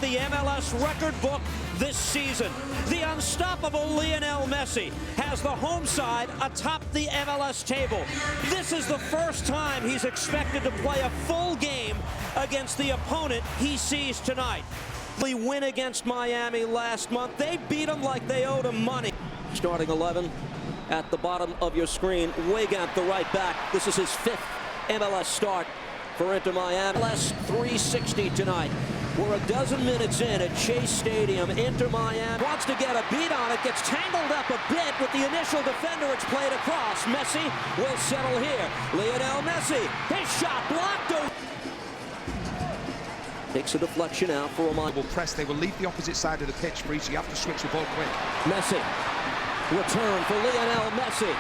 the MLS record book this season. The unstoppable Lionel Messi has the home side atop the MLS table. This is the first time he's expected to play a full game against the opponent he sees tonight. The win against Miami last month, they beat him like they owed him money. Starting 11 at the bottom of your screen, Weigand, the right back. This is his 5th MLS start for Inter Miami. MLS 360 tonight. We're a dozen minutes in at Chase Stadium. Inter Miami wants to get a beat on it, gets tangled up a bit with the initial defender. It's played across. Messi will settle here. Lionel Messi, his shot blocked. Takes a deflection out for a will press. They will leave the opposite side of the pitch free, so you have to switch the ball quick. Messi, return for Lionel Messi.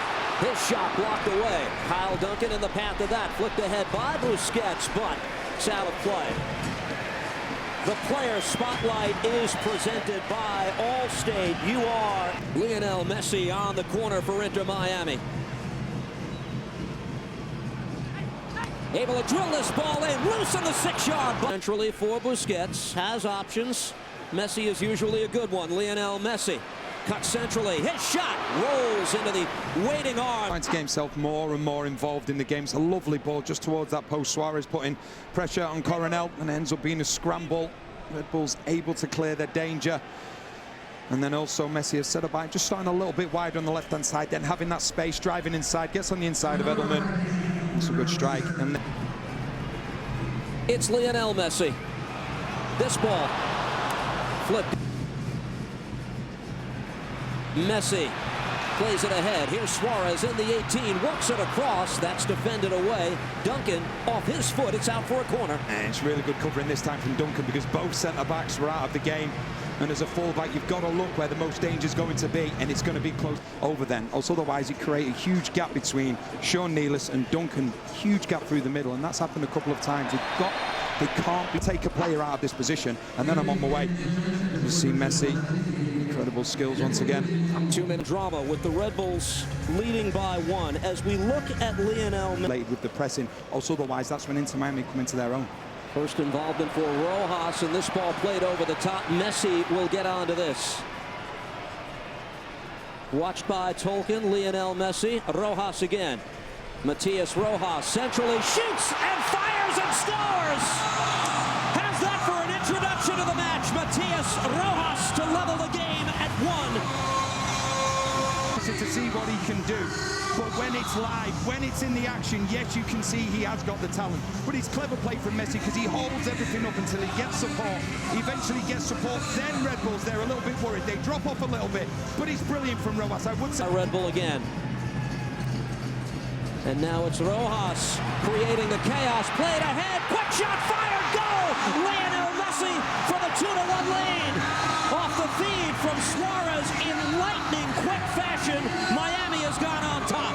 His shot blocked away. Kyle Duncan in the path of that. Flicked ahead by Busquets, but it's out of play. The player spotlight is presented by Allstate. You are Lionel Messi on the corner for Inter Miami. Able to drill this ball in, loose on the 6-yard. Centrally for Busquets, has options. Messi is usually a good one. Lionel Messi cuts centrally. His shot rolls into the waiting arm. Finds himself more and more involved in the game. It's a lovely ball just towards that post. Suarez putting pressure on Coronel, and it ends up being a scramble. Red Bull's able to clear their danger. And then also Messi has set about just starting a little bit wide on the left-hand side, then having that space, driving inside, gets on the inside of Edelman. It's a good strike. And it's Lionel Messi. This ball flipped. Messi plays it ahead. Here's Suarez in the 18, works it across. That's defended away. Duncan off his foot. It's out for a corner. And it's really good covering this time from Duncan, because both centre-backs were out of the game. And as a fullback, you've got to look where the most danger is going to be, and it's going to be close over then. Also, otherwise, it created a huge gap between Sean Nealis and Duncan. Huge gap through the middle, and that's happened a couple of times. They can't take a player out of this position, and then I'm on my way. You see Messi, incredible skills once again. 2-minute drama with the Red Bulls leading by 1 as we look at Lionel Messi. With the pressing. Also, otherwise, that's when Inter Miami come into their own. First involvement for Rojas, and this ball played over the top. Messi will get onto this. Watched by Tolkien, Lionel Messi, Rojas again. Matias Rojas centrally shoots and fires and scores! Has that for an introduction to the match. Matias Rojas to level the game at 1. To see what he can do. But when it's live, when it's in the action, yes, you can see he has got the talent. But it's clever play from Messi, because he holds everything up until he gets support. He eventually gets support. Then Red Bulls, they're a little bit worried. They drop off a little bit. But it's brilliant from Rojas, I would say. Red Bull again. And now it's Rojas creating the chaos. Played ahead. Quick shot fired. Goal! Lionel Messi for the 2-1 lead. Off the feed from Suarez in lightning quick fashion. Miami has gone on top.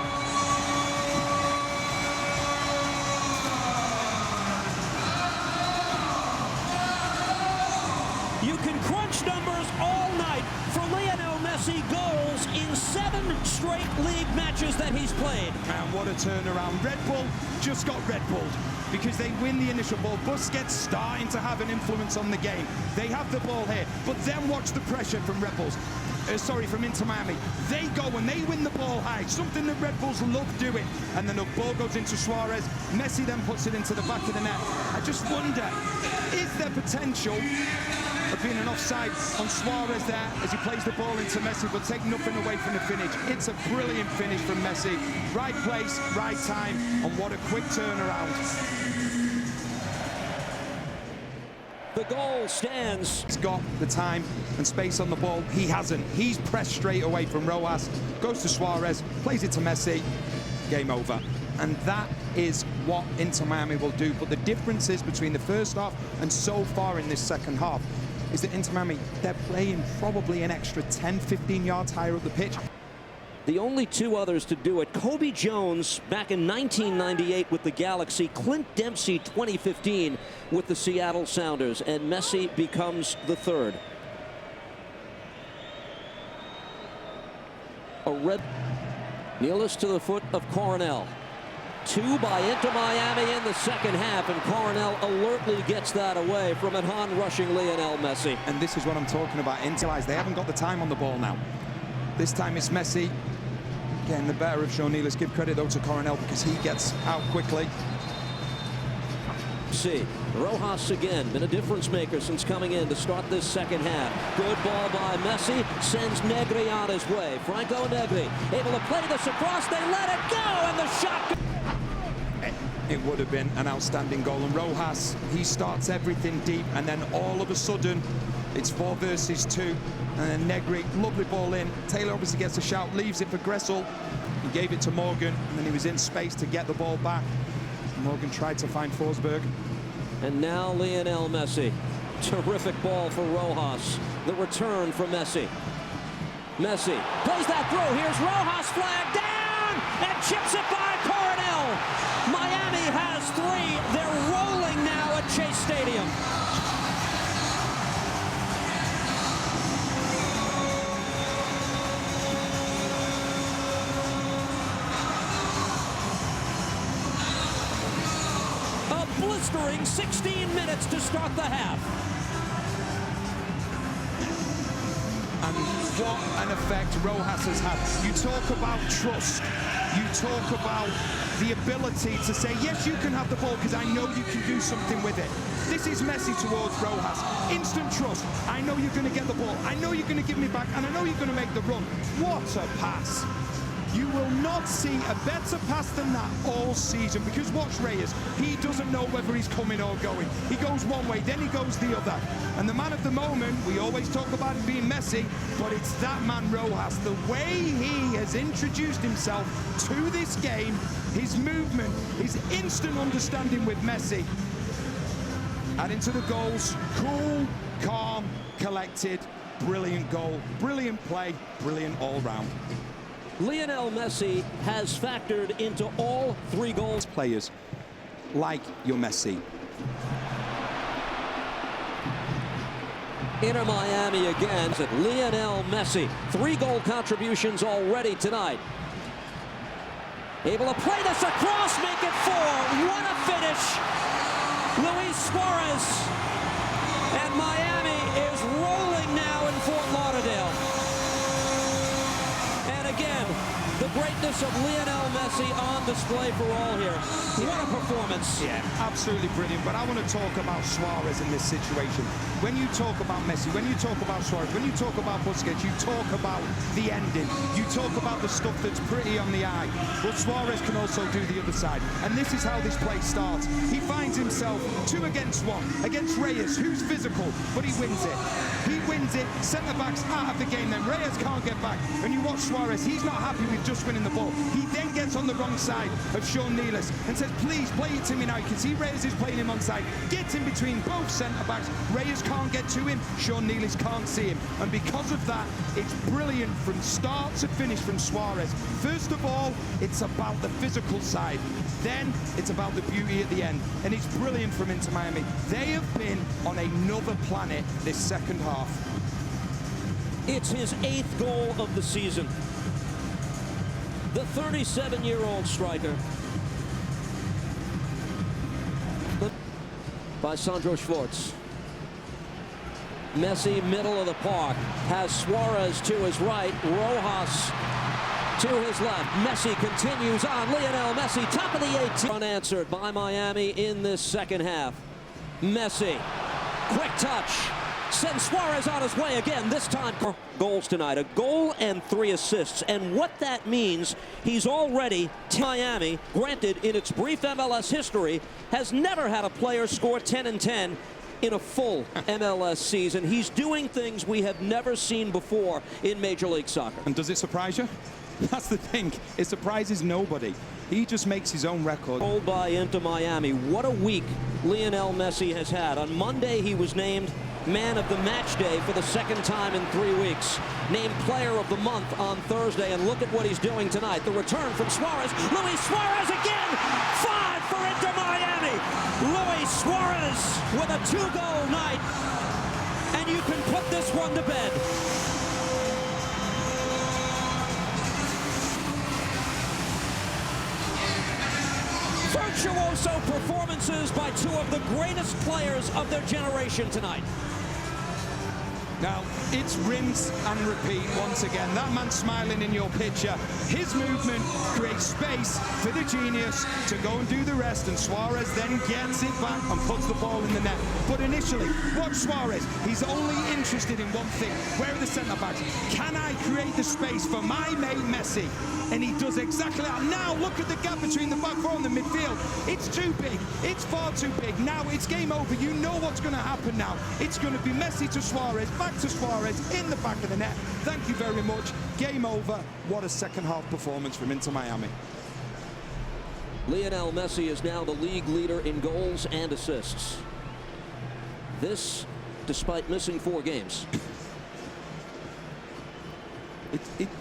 You can crunch numbers all night for Lionel Messi goals in 7 straight league matches that he's played. And what a turnaround. Red Bull just got Red Bulled, because they win the initial ball. Busquets starting to have an influence on the game. They have the ball here, but then watch the pressure from Red Bulls. From Inter Miami. They go and they win the ball high, something that Red Bulls love doing. And then the ball goes into Suarez. Messi then puts it into the back of the net. I just wonder, is there potential of being an offside on Suarez there as he plays the ball into Messi, but take nothing away from the finish? It's a brilliant finish from Messi. Right place, right time, and what a quick turnaround. The goal stands. He's got the time and space on the ball. He hasn't. He's pressed straight away from Rojas. Goes to Suarez, plays it to Messi. Game over. And that is what Inter Miami will do. But the difference is between the first half and so far in this second half is that Inter Miami, they're playing probably an extra 10, 15 yards higher up the pitch. The only 2 others to do it, Kobe Jones back in 1998 with the Galaxy, Clint Dempsey 2015 with the Seattle Sounders, and Messi becomes the 3rd. A red Nealis to the foot of Coronel. 2 by Inter Miami in the second half, and Coronel alertly gets that away from an on-rushing Lionel Messi. And this is what I'm talking about. They haven't got the time on the ball now. This time it's Messi getting the better of Sean Nealis. Give credit, though, to Coronel because he gets out quickly. See, Rojas again, been a difference maker since coming in to start this second half. Good ball by Messi, sends Negri on his way. Franco Negri able to play this across, they let it go, and the shot. It would have been an outstanding goal. And Rojas, he starts everything deep, and then all of a sudden, it's 4 versus 2. And then Negri, lovely ball in. Taylor obviously gets a shout, leaves it for Gressel. He gave it to Morgan, and then he was in space to get the ball back. Morgan tried to find Forsberg. And now Lionel Messi. Terrific ball for Rojas. The return for Messi. Messi plays that through. Here's Rojas, flag down, and chips it by Coronel. Miami has 3. They're rolling now at Chase Stadium. Blistering 16 minutes to start the half. And what an effect Rojas has had. You talk about trust. You talk about the ability to say, yes, you can have the ball because I know you can do something with it. This is Messi towards Rojas. Instant trust. I know you're going to get the ball. I know you're going to give me back, and I know you're going to make the run. What a pass. You will not see a better pass than that all season, because watch Reyes. He doesn't know whether he's coming or going. He goes one way, then he goes the other. And the man of the moment, we always talk about it being Messi, but it's that man Rojas. The way he has introduced himself to this game, his movement, his instant understanding with Messi. And into the goals, cool, calm, collected, brilliant goal, brilliant play, brilliant all round. Lionel Messi has factored into all 3 goals. Players like your Messi. Inter Miami again. Lionel Messi, 3 goal contributions already tonight. Able to play this across, make it 4. What a finish. Luis Suarez. And Miami is rolling now in Fort Lauderdale. Again, the greatness of Lionel Messi on display for all here. What a performance. Yeah, absolutely brilliant. But I want to talk about Suarez in this situation. When you talk about Messi, when you talk about Suarez, when you talk about Busquets, you talk about the ending. You talk about the stuff that's pretty on the eye. But Suarez can also do the other side. And this is how this play starts. He finds himself 2 against 1 against Reyes, who's physical, but he wins it. He wins it. Centre-back's out of the game then. Reyes can't get back. And you watch Suarez, he's not happy with just winning the ball. He then gets on the wrong side of Sean Nealis and says, please, play it to me now. You can see Reyes is playing him on side. Gets in between both centre-backs. Reyes can't get to him. Sean Nealis can't see him. And because of that, it's brilliant from start to finish from Suarez. First of all, it's about the physical side. Then it's about the beauty at the end. And it's brilliant from Inter Miami. They have been on another planet this second half. It's his 8th goal of the season. The 37-year-old striker. By Sandro Schwartz. Messi, middle of the park, has Suarez to his right, Rojas to his left. Messi continues on. Lionel Messi, top of the 18. Unanswered by Miami in this second half. Messi, quick touch. Sends Suarez on his way again, this time. Goals tonight, a goal and 3 assists. And what that means, he's already Miami, granted in its brief MLS history, has never had a player score 10 and 10 in a full MLS season. He's doing things we have never seen before in Major League Soccer. And does it surprise you? That's the thing. It surprises nobody. He just makes his own record. Rolled by Inter Miami. What a week Lionel Messi has had. On Monday, he was named Man of the Match Day for the 2nd time in 3 weeks. Named Player of the Month on Thursday, and look at what he's doing tonight. The return from Suarez. Luis Suarez again! 5 for Inter Miami! Luis Suarez with a 2-goal night. And you can put this one to bed. virtuoso performances by two of the greatest players of their generation tonight. Now, it's rinse and repeat once again. That man smiling in your picture, his movement creates space for the genius to go and do the rest, and Suarez then gets it back and puts the ball in the net. But initially, watch Suarez. He's only interested in one thing. Where are the centre-backs? Can I create the space for my mate Messi? And he does exactly that. Now, look at the gap between the back four and the midfield. It's too big. It's far too big. Now, it's game over. You know what's going to happen now. It's going to be Messi to Suarez, back to Suarez, in the back of the net. Thank you very much. Game over. What a second half performance from Inter Miami. Lionel Messi is now the league leader in goals and assists. This, despite missing 4 games.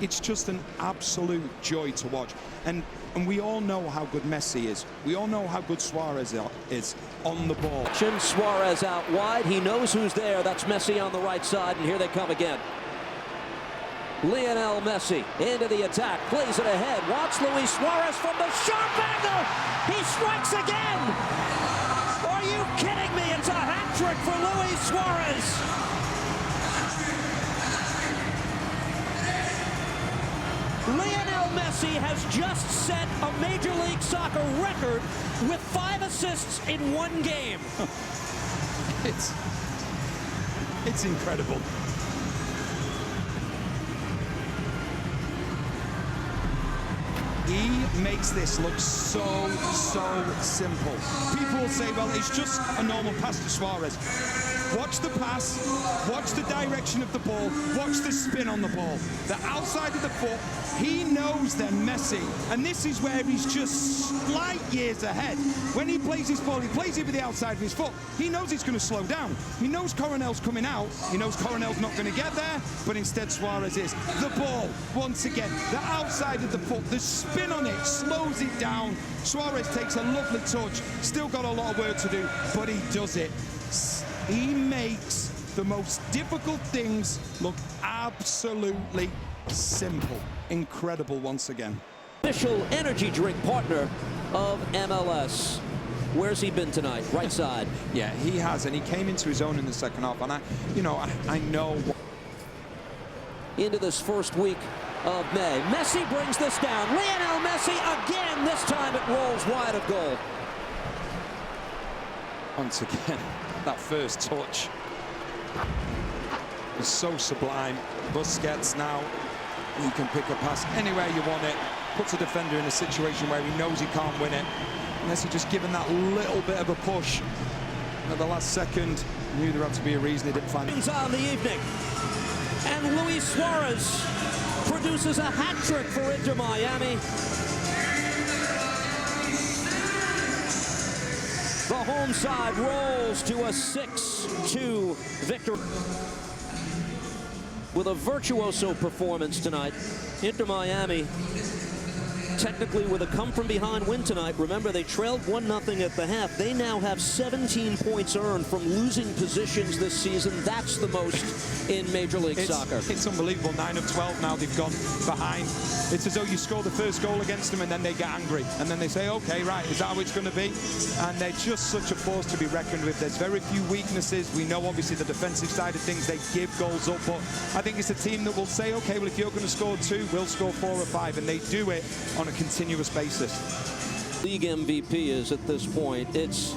It's just an absolute joy to watch. And we all know how good Messi is. We all know how good Suarez is on the ball. Suarez out wide. He knows who's there. That's Messi on the right side, and here they come again. Lionel Messi into the attack, plays it ahead. Watch Luis Suarez from the sharp angle. He strikes again. Are you kidding me? It's a hat trick for Luis Suarez. Lionel Messi has just set a Major League Soccer record with 5 assists in 1 game. It's incredible. He makes this look so simple. People will say, well, it's just a normal pass to Suarez. Watch the pass, watch the direction of the ball, watch the spin on the ball. The outside of the foot, he knows then Messi, and this is where he's just slight years ahead. When he plays his ball, he plays it with the outside of his foot. He knows it's going to slow down. He knows Coronel's coming out. He knows Coronel's not going to get there, but instead Suarez is. The ball, once again, the outside of the foot, the spin on it slows it down. Suarez takes a lovely touch, still got a lot of work to do, but he does it. He makes the most difficult things look absolutely simple. Incredible once again. Official energy drink partner of MLS. Where's he been tonight? Right side. Yeah, he has, and he came into his own in the second half, and I know. Into this first week of May. Messi brings this down. Lionel Messi again. This time it rolls wide of goal. Once again, that first touch is so sublime. Busquets now, he can pick a pass anywhere you want it. Puts a defender in a situation where he knows he can't win it. Unless he just given that little bit of a push at the last second. Knew there had to be a reason he didn't find it. On the evening. And Luis Suarez produces a hat trick for Inter Miami. The home side rolls to a 6-2 victory. With a virtuoso performance tonight, Inter Miami, technically with a come-from-behind win tonight. Remember, they trailed 1-0 at the half. They now have 17 points earned from losing positions this season. That's the most in Major League Soccer. It's unbelievable. 9 of 12 now they've gone behind. It's as though you score the first goal against them and then they get angry. And then they say, okay, right, is that how it's going to be? And they're just such a force to be reckoned with. There's very few weaknesses. We know, obviously, the defensive side of things, they give goals up. But I think it's a team that will say, okay, well, if you're going to score 2, we'll score 4 or 5. And they do it on a continuous basis. League MVP is, at this point, it's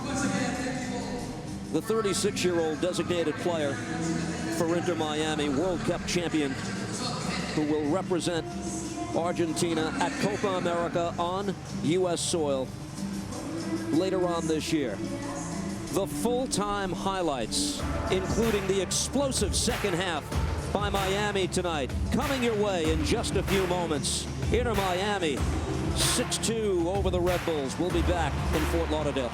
the 36-year-old designated player for Inter Miami, World Cup champion, who will represent Argentina at Copa America on U.S. soil later on this year. The full-time highlights, including the explosive second half by Miami tonight, coming your way in just a few moments. Inter Miami 6-2 over the Red Bulls. We'll be back in Fort Lauderdale.